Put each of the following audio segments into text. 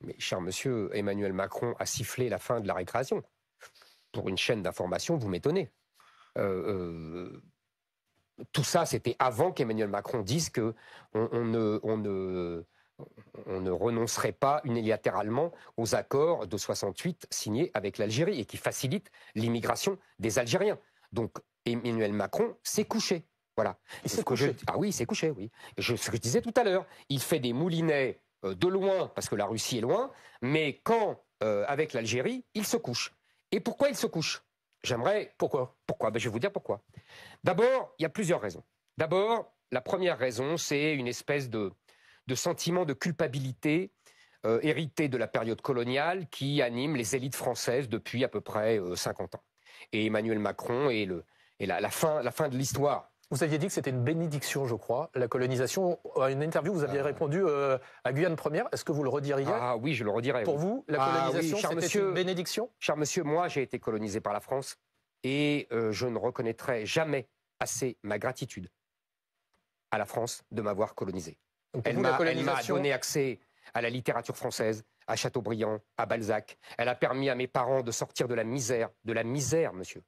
Mais cher monsieur, Emmanuel Macron a sifflé la fin de la récréation. Pour une chaîne d'information, vous m'étonnez. Tout ça, c'était avant qu'Emmanuel Macron dise qu'on ne renoncerait pas unilatéralement aux accords de 68 signés avec l'Algérie et qui facilitent l'immigration des Algériens. Donc Emmanuel Macron s'est couché. Voilà. Il s'est couché. Ah oui, il s'est couché, oui. Ce que je disais tout à l'heure, il fait des moulinets de loin, parce que la Russie est loin, mais quand, avec l'Algérie, il se couche. Et pourquoi il se couche? J'aimerais... Pourquoi? Pourquoi? Je vais vous dire pourquoi. D'abord, il y a plusieurs raisons. D'abord, la première raison, c'est une espèce de sentiment de culpabilité hérité de la période coloniale qui anime les élites françaises depuis à peu près 50 ans. Et Emmanuel Macron est la fin de l'histoire. Vous aviez dit que c'était une bénédiction, je crois, la colonisation. À une interview, vous aviez répondu à Guyane Première. Est-ce que vous le rediriez? Ah oui, je le redirai. Pour oui. vous, la colonisation, oui, c'était une bénédiction? Cher monsieur, moi, j'ai été colonisé par la France et je ne reconnaîtrai jamais assez ma gratitude à la France de m'avoir colonisé. Elle m'a donné accès à la littérature française, à Chateaubriand, à Balzac. Elle a permis à mes parents de sortir de la misère, monsieur.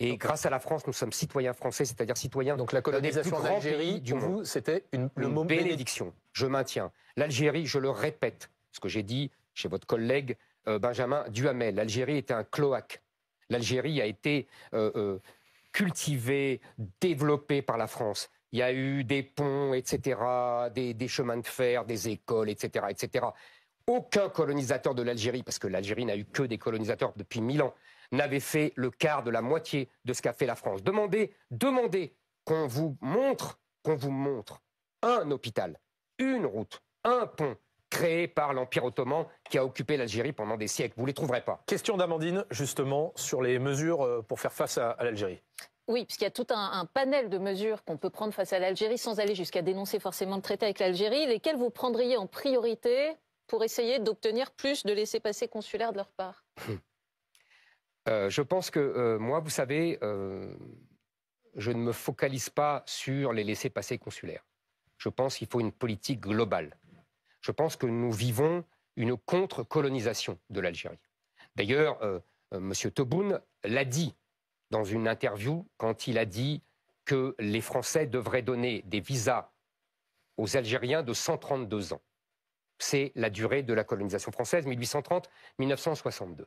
Et grâce à la France, nous sommes citoyens français, c'est-à-dire citoyens. Donc la colonisation d'Algérie, pour vous, c'était le mot bénédiction. Je maintiens. L'Algérie, je le répète, ce que j'ai dit chez votre collègue Benjamin Duhamel, l'Algérie était un cloaque. L'Algérie a été cultivée, développée par la France. Il y a eu des ponts, etc., des chemins de fer, des écoles, etc., etc. Aucun colonisateur de l'Algérie, parce que l'Algérie n'a eu que des colonisateurs depuis 1000 ans, n'avait fait le quart de la moitié de ce qu'a fait la France. Demandez qu'on vous montre un hôpital, une route, un pont créé par l'Empire ottoman qui a occupé l'Algérie pendant des siècles. Vous ne les trouverez pas. Question d'Amandine, justement, sur les mesures pour faire face à l'Algérie. Oui, puisqu'il y a tout un panel de mesures qu'on peut prendre face à l'Algérie sans aller jusqu'à dénoncer forcément le traité avec l'Algérie. Lesquelles vous prendriez en priorité pour essayer d'obtenir plus de laissez-passer consulaires de leur part? Je pense que moi, vous savez, je ne me focalise pas sur les laissez-passer consulaires. Je pense qu'il faut une politique globale. Je pense que nous vivons une contre-colonisation de l'Algérie. D'ailleurs, M. Tebboune l'a dit dans une interview quand il a dit que les Français devraient donner des visas aux Algériens de 132 ans. C'est la durée de la colonisation française, 1830-1962.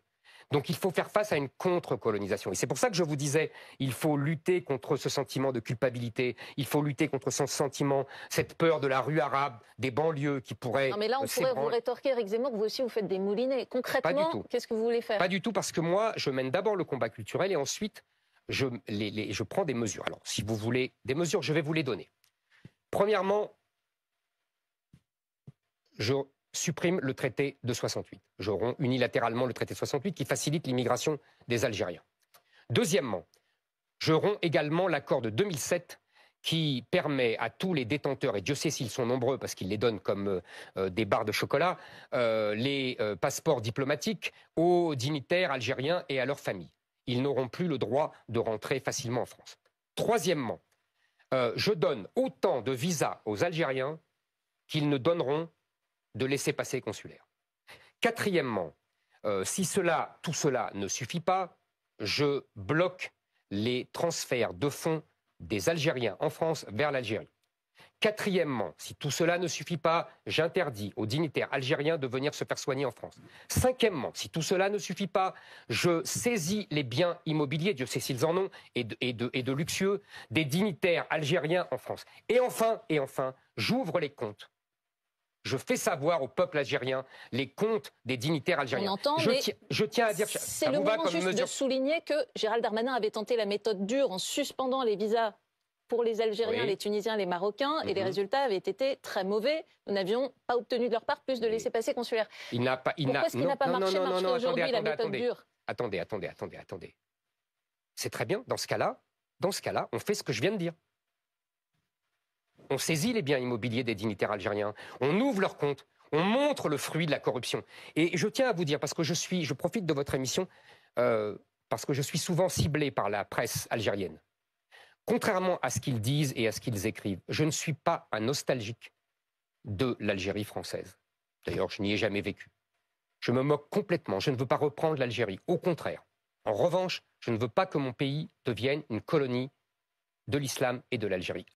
Donc il faut faire face à une contre-colonisation. Et c'est pour ça que je vous disais, il faut lutter contre ce sentiment de culpabilité, il faut lutter contre ce sentiment, cette peur de la rue arabe, des banlieues qui pourraient... Non mais là on pourrait vous rétorquer, Éric Zemmour, que vous aussi vous faites des moulinets. Concrètement, qu'est-ce que vous voulez faire? Pas du tout, parce que moi, je mène d'abord le combat culturel et ensuite, je prends des mesures. Alors, si vous voulez des mesures, je vais vous les donner. Premièrement, je supprime le traité de 68. Je romps unilatéralement le traité de 68 qui facilite l'immigration des Algériens. Deuxièmement, je romps également l'accord de 2007 qui permet à tous les détenteurs, et Dieu sait s'ils sont nombreux parce qu'ils les donnent comme des barres de chocolat, les passeports diplomatiques aux dignitaires algériens et à leurs familles. Ils n'auront plus le droit de rentrer facilement en France. Troisièmement, je donne autant de visas aux Algériens qu'ils ne donneront de laissez-passer consulaires. Quatrièmement, si tout cela ne suffit pas, je bloque les transferts de fonds des Algériens en France vers l'Algérie. Quatrièmement, si tout cela ne suffit pas, j'interdis aux dignitaires algériens de venir se faire soigner en France. Cinquièmement, si tout cela ne suffit pas, je saisis les biens immobiliers, Dieu sait s'ils en ont, et de luxueux, des dignitaires algériens en France. Et enfin, j'ouvre les comptes. Je fais savoir au peuple algérien les comptes des dignitaires algériens. On entend, je tiens à dire... C'est le moment juste de souligner que Gérald Darmanin avait tenté la méthode dure en suspendant les visas pour les Algériens, les Tunisiens, les Marocains, et les résultats avaient été très mauvais. Nous n'avions pas obtenu de leur part plus de laissez-passer consulaires. Pourquoi est-ce qu'il n'a pas marché aujourd'hui la méthode dure? Attendez. C'est très bien, dans ce cas-là, on fait ce que je viens de dire. On saisit les biens immobiliers des dignitaires algériens, on ouvre leurs comptes, on montre le fruit de la corruption. Et je tiens à vous dire, parce que je profite de votre émission, parce que je suis souvent ciblé par la presse algérienne. Contrairement à ce qu'ils disent et à ce qu'ils écrivent, je ne suis pas un nostalgique de l'Algérie française. D'ailleurs, je n'y ai jamais vécu. Je me moque complètement. Je ne veux pas reprendre l'Algérie. Au contraire. En revanche, je ne veux pas que mon pays devienne une colonie de l'islam et de l'Algérie.